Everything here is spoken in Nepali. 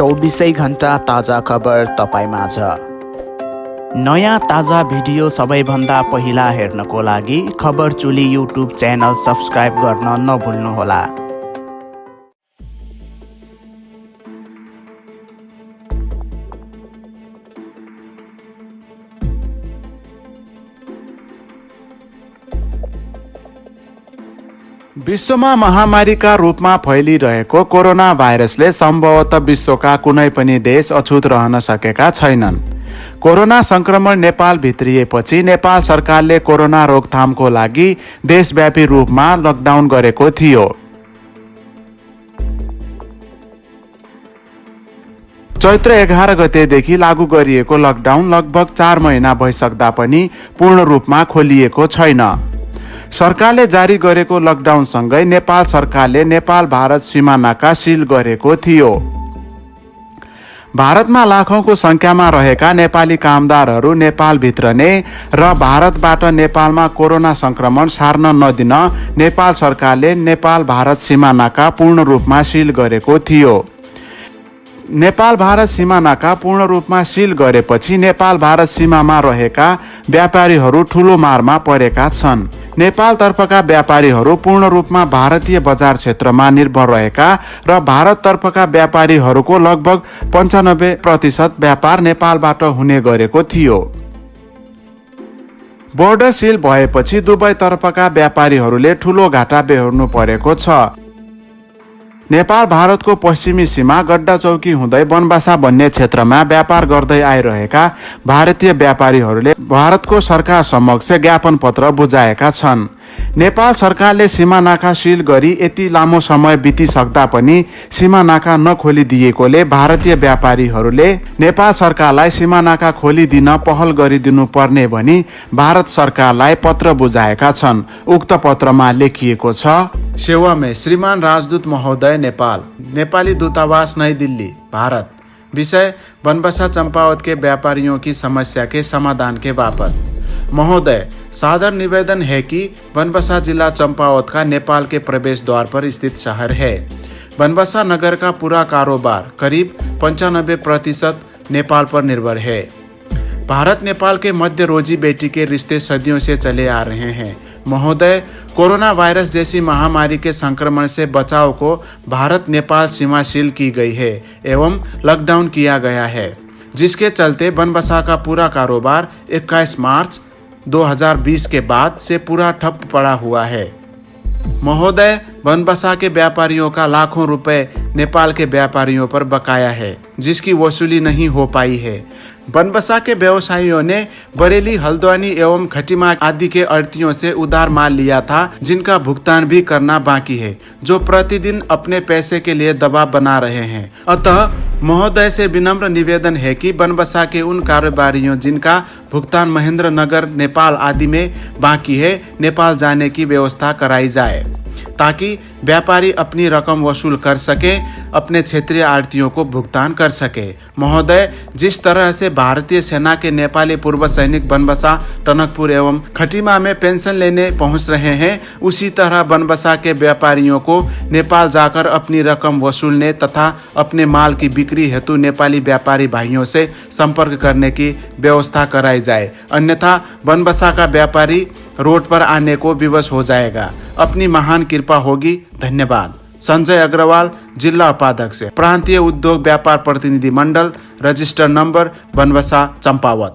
24 घण्टा ताजा खबर तपाईमाझ। नयाँ ताजा भिडियो सबैभन्दा पहिला हेर्नको लागि खबर चुली युट्युब च्यानल सब्स्क्राइब गर्न नभुल्नुहोला। विश्वमा महामारीका रूपमा फैलिरहेको कोरोना भाइरसले सम्भवतः विश्वका कुनै पनि देश अछुत रहन सकेका छैनन्। कोरोना संक्रमण नेपाल भित्रिएपछि नेपाल सरकारले कोरोना रोकथामको लागि देशव्यापी रूपमा लकडाउन गरेको थियो। चैत्र 11 गतेदेखि लागू गरिएको लकडाउन लगभग 4 महिना भइसक्दा पनि पूर्ण रूपमा खोलिएको छैन। सरकारले जारी गरेको लकडाउनसँगै नेपाल सरकारले नेपाल भारत सीमा नाका सिल गरेको थियो। भारतमा लाखौंको संख्यामा रहेका नेपाली कामदारहरू नेपालभित्र नै र भारतबाट नेपालमा कोरोना संक्रमण सार्न नदिन नेपाल सरकारले नेपाल भारत सीमा नाका पूर्ण रूपमा सिल गरेको थियो। नेपाल भारत सीमा नाका पूर्ण रूपमा सिल गरेपछि नेपाल भारत सीमामा रहेका व्यापारीहरू ठूलो मारमा परेका छन्। नेपाल तर्फका व्यापारीहरू पूर्ण रूपमा भारतीय बजार क्षेत्रमा निर्भर रहेका र भारत तर्फका व्यापारीहरूको लगभग 95% व्यापार नेपालबाट हुने गरेको थियो। बोर्डर सिल भएपछि दुवै तर्फका व्यापारीहरूले ठूलो घाटा बेहोर्नु परेको छ। नेपाल भारतको पश्चिमी सीमा गड्डा चौकी हुँदै बनबासा भन्ने क्षेत्रमा व्यापार गर्दै आइरहेका भारतीय व्यापारीहरूले भारतको सरकार समक्ष ज्ञापन पत्र बुझाएका छन्। नेपाल सरकारले सीमा नाका सिल गरी यति लामो समय बितिसक्दा पनि सीमा नाका नखोलिदिएकोले भारतीय व्यापारीहरूले नेपाल सरकारलाई सीमा नाका खोलिदिन पहल गरिदिनु पर्ने भनी भारत सरकारलाई पत्र बुझाएका छन्। उक्त पत्रमा लेखिएको छ, सेवा में श्रीमान राजदूत महोदय नेपाल, नेपाली दूतावास नई दिल्ली, भारत। विषय बनबसा चंपावत के व्यापारियों की समस्या के समाधान के बाबत। महोदय, सादर निवेदन है कि बनबसा जिला चंपावत का नेपाल के प्रवेश द्वार पर स्थित शहर है। बनबसा नगर का पूरा कारोबार करीब 95% नेपाल पर निर्भर है। भारत नेपाल के मध्य रोजी बेटी के रिश्ते सदियों से चले आ रहे हैं। महोदय, कोरोना वायरस जैसी महामारी के संक्रमण से बचाव को भारत नेपाल सीमा सील की गई है एवं लॉकडाउन किया गया है, जिसके चलते बनबसा का पूरा कारोबार 21 मार्च 2020 के बाद से पूरा ठप पड़ा हुआ है। महोदय, बनबसा के व्यापारियों का लाखों रुपए नेपाल के व्यापारियों पर बकाया है, जिसकी वसूली नहीं हो पाई है। बनबसा के व्यवसायियों ने बरेली, हल्द्वानी एवं खटीमा आदि के आढ़तियों से उधार माल लिया था, जिनका भुगतान भी करना बाकी है, जो प्रतिदिन अपने पैसे के लिए दबाव बना रहे हैं। अतः महोदय से विनम्र निवेदन है कि बनबसा के उन कारोबारियों जिनका भुगतान महेंद्र नगर, नेपाल आदि में बाकी है, नेपाल जाने की व्यवस्था कराई जाए, ताकि व्यापारी अपनी रकम वसूल कर सके, अपने क्षेत्रीय आढ़तियों को भुगतान कर सके। महोदय, जिस तरह से भारतीय सेना के नेपाली पूर्व सैनिक बनबसा, टनकपुर एवं खटीमा में पेंशन लेने पहुंच रहे हैं, उसी तरह बनबसा के व्यापारियों को नेपाल जाकर अपनी रकम वसूलने तथा अपने माल की बिक्री हेतु नेपाली व्यापारी भाइयों से संपर्क करने की व्यवस्था कराई जाए, अन्यथा बनबसा का व्यापारी रोड पर आने को विवश हो जाएगा। अपनी महान कृपा होगी। धन्यवाद। संजय अग्रवाल, जिला उपाध्यक्ष, प्रांतीय उद्योग व्यापार प्रतिनिधि मंडल, रजिस्टर नंबर, बनबसा, चंपावत।